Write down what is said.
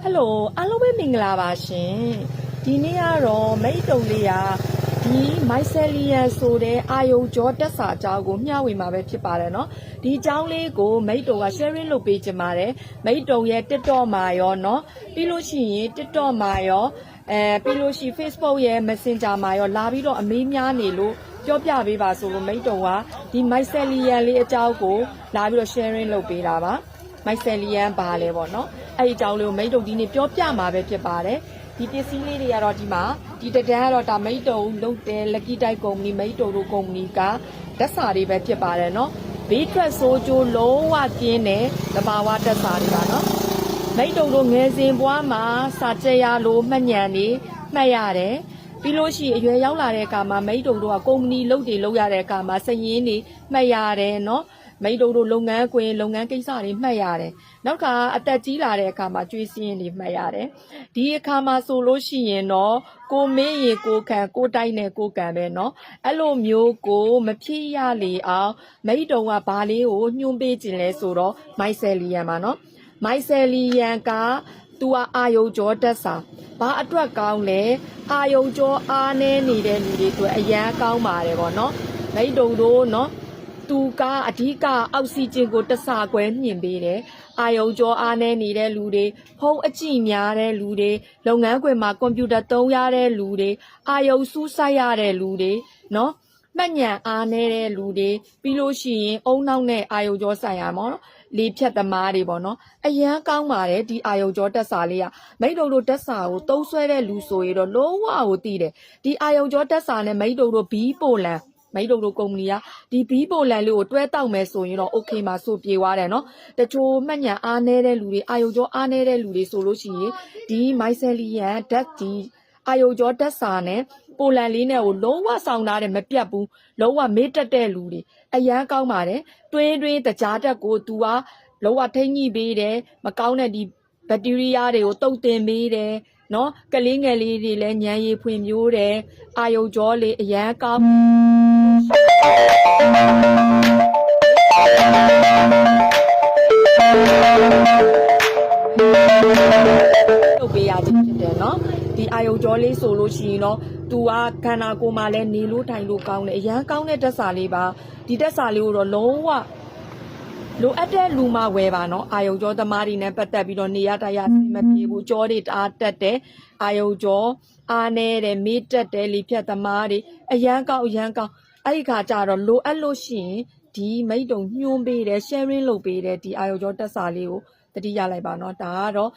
Hello အားလုံးပဲမင်္ဂလာပါရှင်ဒီနေ့ကတော့မိတ်တုံလေးကဒီ mycelium ဆိုတဲ့အာယုံကြောတက်စာအကြောင်းကိုမျှဝေမှာပဲဖြစ်ပါတယ်เนาะဒီအကြောင်းလေးကိုမိတ်တုံက sharing လုပ်ပေးချင်ပါတယ်မိတ်တုံရဲ့ TikTok မှာရောเนาะပြီးလို့ရှိရင် TikTok မှာရောပြီးလို့ရှိ Facebook ရဲ့ Messenger မှာရောလာပြီးတော့အမေးများနေလို့ပြောပြပေးပါဆိုလို့မိတ်တုံကဒီ mycelium လေးအကြောင်းကိုလာပြီးတော့ sharing လုပ်ပေးတာပါmycelium ဘာလဲပေါ့နော်အဲ့ဒီအကြောင်းလေးကိုမိတ်တုံဒီနေ့ပြောပြမှာပဲဖြစ်ပါတယ်ဒီပစ္စည်းလေးတွေကတော့ဒီမှာဒီတဒန်းကတော့ဒါမိတ်တုံလုပ်တဲ့ Lucky Type ကုမ္ပဏီမိတ်တုံတို့ကုမ္ပဏီကတက်စာတွေပဲဖြစ်ပါတယ်နော်ဘေးထွက်ဆိုးကျိုးလုံးဝကျင်းတဲ့သဘာဝတက်စာတွေပါနော်မိတ်တုံတို့ငယ်စဉ်ဘွားမှာစာကြရလို့မှတ်ညံနေမှတ်ရတယ်ပြီးလို့ရှိရင်အရွယ်ရောက်လာတဲ့အခါမှာမိတ်တုံတို့ကကုမ္ပဏီလုပ်တွေလုပ်ရတဲ့အခါမှာစည်ရင်းတွေမှတ်ရတယ်နော်မိတ်တို့လုပ်ငန်းခွင်လုပ်ငန်းကိစ္စတွေမှတ်ရတယ်နောက်ကအသက်ကြီးလာတဲ့အခါမှာကျွေးစင်းတွေမှတ်ရတယ်ဒီအခါမှာဆိုလို့ရှိရင်တော့ကိုမေးရင်ကိုခံကိုတိုက်နဲ့ကိုကန်ပဲเนาะအဲ့လိုမျိုးကိုမဖြစ်ရလေအောင်မိတ်တုံကဘာလေးကိုညှိုးပေးခြင်းလဲဆိုတော့ mycelium ပါเนาะ mycelium ကသူကအာယုံကြောတက်စာဘာအတွက်ကောင်းလဲအာယုံကြောအားနေနေတဲ့လူတွေအတွက်အရန်ကောင်းပါတယ်ပေါ့เนาะမိတ်တုံတို့เนาะသူကအဓိကအောက်ဆီဂျင်ကိုတဆခွဲမြင့်ပေးတယ်အာယုံကြောအားနေနေတဲ့လူတွေဖုံးအကြည့်များတဲ့လူတွေလုပ်ငန်းခွင်မှာကွန်ပျူတာသုံးရတဲ့လူတွေအာယုံစူးစိုက်ရတဲ့လူတွေเนาะမှတ်ဉာဏ်အားနေတဲ့လူတွေပြီးလို့ရှိရင်အုံနောက်နဲ့အာယုံကြောဆိုင်ရမှာเนาะလေဖြတ်သမားတွေပေါ့နော်အရန်ကောင်းပါတယ်ဒီအာယုံကြောတက်စာလေးကမိတ်တုံတို့တက်စာကိုသုံးဆွဲတဲ့လူဆိုရင်တော့လုံးဝကိုသိတယ်ဒီအာယုံကြောတက်စာနဲ့မိတ်တုံတို့ဘီးပိုလန်မိတ်တုံတို့ကုမ္ပဏီကဒီဘီးပိုလန်လေးကိုတွဲတောက်မယ်ဆိုရင်တော့ okay မှာဆိုပြေသွားတယ်နော်တချို့မှတ်ဉာဏ်အားနေတဲ့လူတွေအာယုံကြောအားနေတဲ့လူတွေဆိုလို့ရှိရင်ဒီ mycelium ဓာတ်ဒီအာယုံကြောတက်စာနဲ့ပိုလန်လေးနဲ့ကိုလုံးဝဆောင်ထားတယ်မပြတ်ဘူးလုံးဝမေးတက်တဲ့လူတွေအရန်ကောင်းပါတယ်တွင်းတကြားတက်ကို तू ကလုံးဝထိမ့်ညှိပေးတယ်မကောင်းတဲ့ဒီဘက်တီးရီးယားတွေကိုတုတ်တင်ပေးတယ်နော်ကလေးငယ်လေးတွေလည်းညံရည်ဖွံ့ဖြိုးတယ်အာယုံကြောလေးအရန်ကောင်းလုပ်ပေးရခြင်းဖြစ်တယ်နော်ဒီအာယုံကြောလေးဆိုလို့ရှိရင်တော့ तू ကခန္ဓာကိုယ်မှာလည်းနေလို့ထိုင်လို့ကောင်းတယ်အရန်ကောင်းတဲ့တက်စာလေးပါဒီတက်စာလေးကိုတော့လုံးဝလိုအပ်တဲ့လူမှဝယ်ပါနော်အာယုံကြောသမားတွေနဲ့ပတ်သက်ပြီးတော့နေရတရားမပြေဘူးကြောတွေတအားတက်တယ်အာယုံကြောအားနေတဲ့မေးတက်တယ်လေဖြတ်သမားတွေအရန်ကောင်းအဲ့ဒီခါကျတော့လိုအပ်လို့ရှိရင်ဒီမိတ်တုံညှိုးပေးတယ် sharing လုပ်ပေးတယ်ဒီအာယုံကြောတက်စာလေးကိုတတိရလိုက်ပါနော်ဒါကတော့